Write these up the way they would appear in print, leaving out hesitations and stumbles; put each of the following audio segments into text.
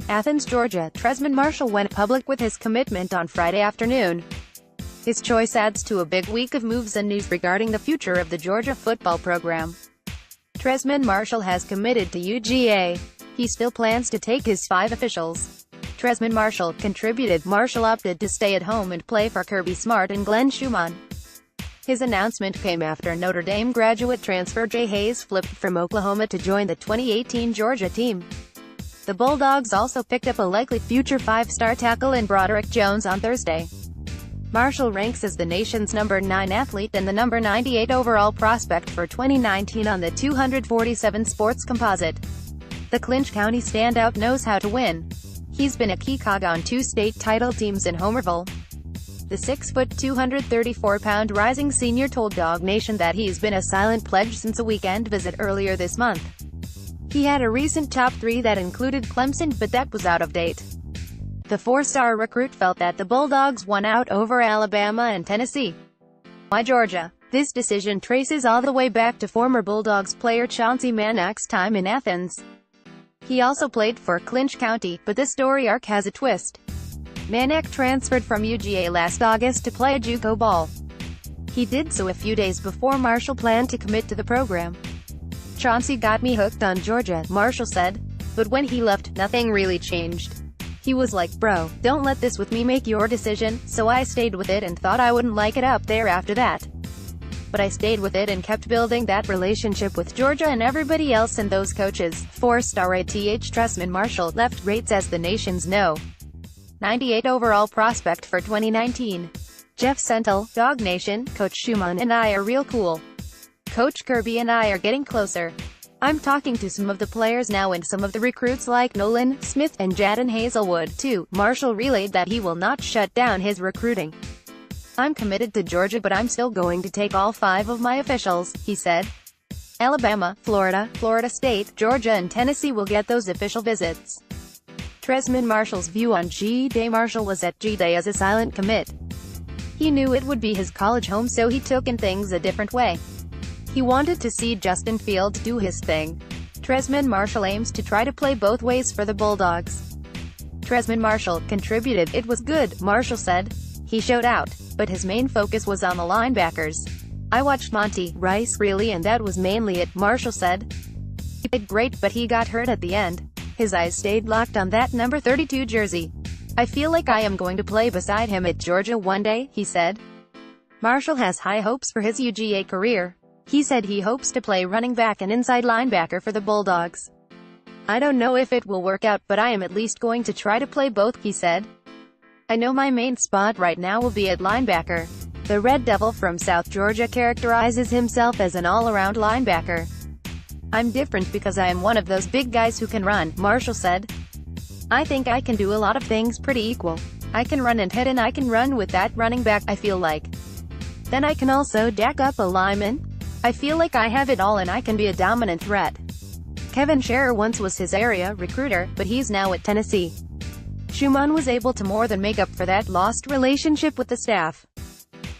Athens, Georgia. Trezman Marshall went public with his commitment on Friday afternoon. His choice adds to a big week of moves and news regarding the future of the Georgia football program. Trezman Marshall has committed to UGA. He still plans to take his 5 officials. Trezman Marshall contributed. Marshall opted to stay at home and play for Kirby and Glenn Schumann. His announcement came after Notre Dame graduate transfer Jay Hayes flipped from Oklahoma to join the 2018 Georgia team. The Bulldogs also picked up a likely future 5-star tackle in Broderick Jones on Thursday. Marshall ranks as the nation's number 9 athlete and the number 98 overall prospect for 2019 on the 247 Sports Composite. The Clinch County standout knows how to win. He's been a key cog on 2 state title teams in Homerville. The 6-foot, 234-pound rising senior told Dog Nation that he's been a silent pledge since a weekend visit earlier this month. He had a recent top 3 that included Clemson, but that was out of date. The 4-star recruit felt that the Bulldogs won out over Alabama and Tennessee. Why Georgia? This decision traces all the way back to former Bulldogs player Chauncey Manack's time in Athens. He also played for Clinch County, but this story arc has a twist. Manack transferred from UGA last August to play JUCO ball. He did so a few days before Marshall planned to commit to the program. Chauncey got me hooked on Georgia, Marshall said. But when he left, nothing really changed. He was like, bro, don't let this with me make your decision, so I stayed with it and thought I wouldn't like it up there after that. But I stayed with it and kept building that relationship with Georgia and everybody else and those coaches. 4-star Trezmen Marshall left rates as the nation's no. 98 overall prospect for 2019. Jeff Sentel, Dog Nation, Coach Schumann and I are real cool. Coach Kirby and I are getting closer. I'm talking to some of the players now and some of the recruits like Nolan, Smith, and Jadon Hazelwood, too. Marshall relayed that he will not shut down his recruiting. I'm committed to Georgia, but I'm still going to take all 5 of my officials, he said. Alabama, Florida, Florida State, Georgia and Tennessee will get those official visits. Trezman Marshall's view on G-Day. Marshall was at G-Day as a silent commit. He knew it would be his college home, so he took in things a different way. He wanted to see Justin Fields do his thing. Trezman Marshall aims to try to play both ways for the Bulldogs. Trezman Marshall contributed. It was good, Marshall said. He showed out, but his main focus was on the linebackers. I watched Monty Rice really, and that was mainly it, Marshall said. He played great, but he got hurt at the end. His eyes stayed locked on that number 32 jersey. I feel like I am going to play beside him at Georgia one day, he said. Marshall has high hopes for his UGA career. He said he hopes to play running back and inside linebacker for the Bulldogs. I don't know if it will work out, but I am at least going to try to play both, he said. I know my main spot right now will be at linebacker. The Red Devil from South Georgia characterizes himself as an all-around linebacker. I'm different because I am one of those big guys who can run, Marshall said. I think I can do a lot of things pretty equal. I can run and hit, and I can run with that running back, I feel like. Then I can also jack up a lineman. I feel like I have it all and I can be a dominant threat. Kevin Scherer once was his area recruiter, but he's now at Tennessee. Schumann was able to more than make up for that lost relationship with the staff.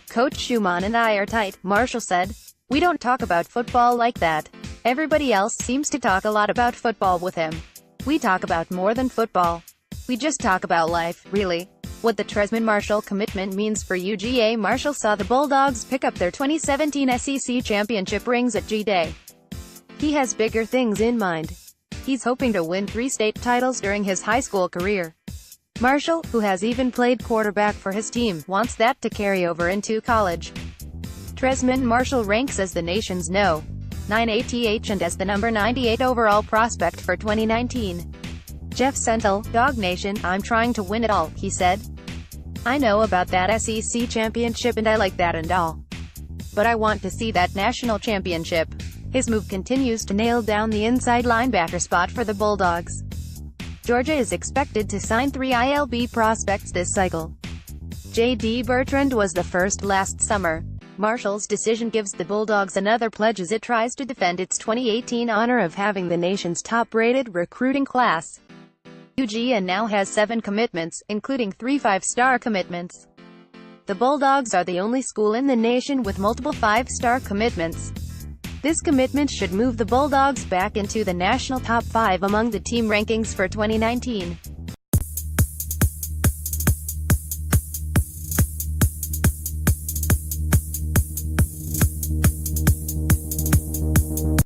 Coach Schumann and I are tight, Marshall said. We don't talk about football like that. Everybody else seems to talk a lot about football with him. We talk about more than football. We just talk about life, really. What the Trezman Marshall commitment means for UGA. Marshall saw the Bulldogs pick up their 2017 SEC championship rings at G-Day. He has bigger things in mind. He's hoping to win 3 state titles during his high school career. Marshall, who has even played quarterback for his team, wants that to carry over into college. Trezman Marshall ranks as the nation's no. 9 ATH and as the number 98 overall prospect for 2019. Jeff Sentel, Dog Nation, I'm trying to win it all, he said. I know about that SEC championship and I like that and all. But I want to see that national championship. His move continues to nail down the inside linebacker spot for the Bulldogs. Georgia is expected to sign 3 ILB prospects this cycle. J.D. Bertrand was the first last summer. Marshall's decision gives the Bulldogs another pledge as it tries to defend its 2018 honor of having the nation's top-rated recruiting class. UGA now has 7 commitments, including 3 5-star commitments. The Bulldogs are the only school in the nation with multiple 5-star commitments. This commitment should move the Bulldogs back into the national top 5 among the team rankings for 2019.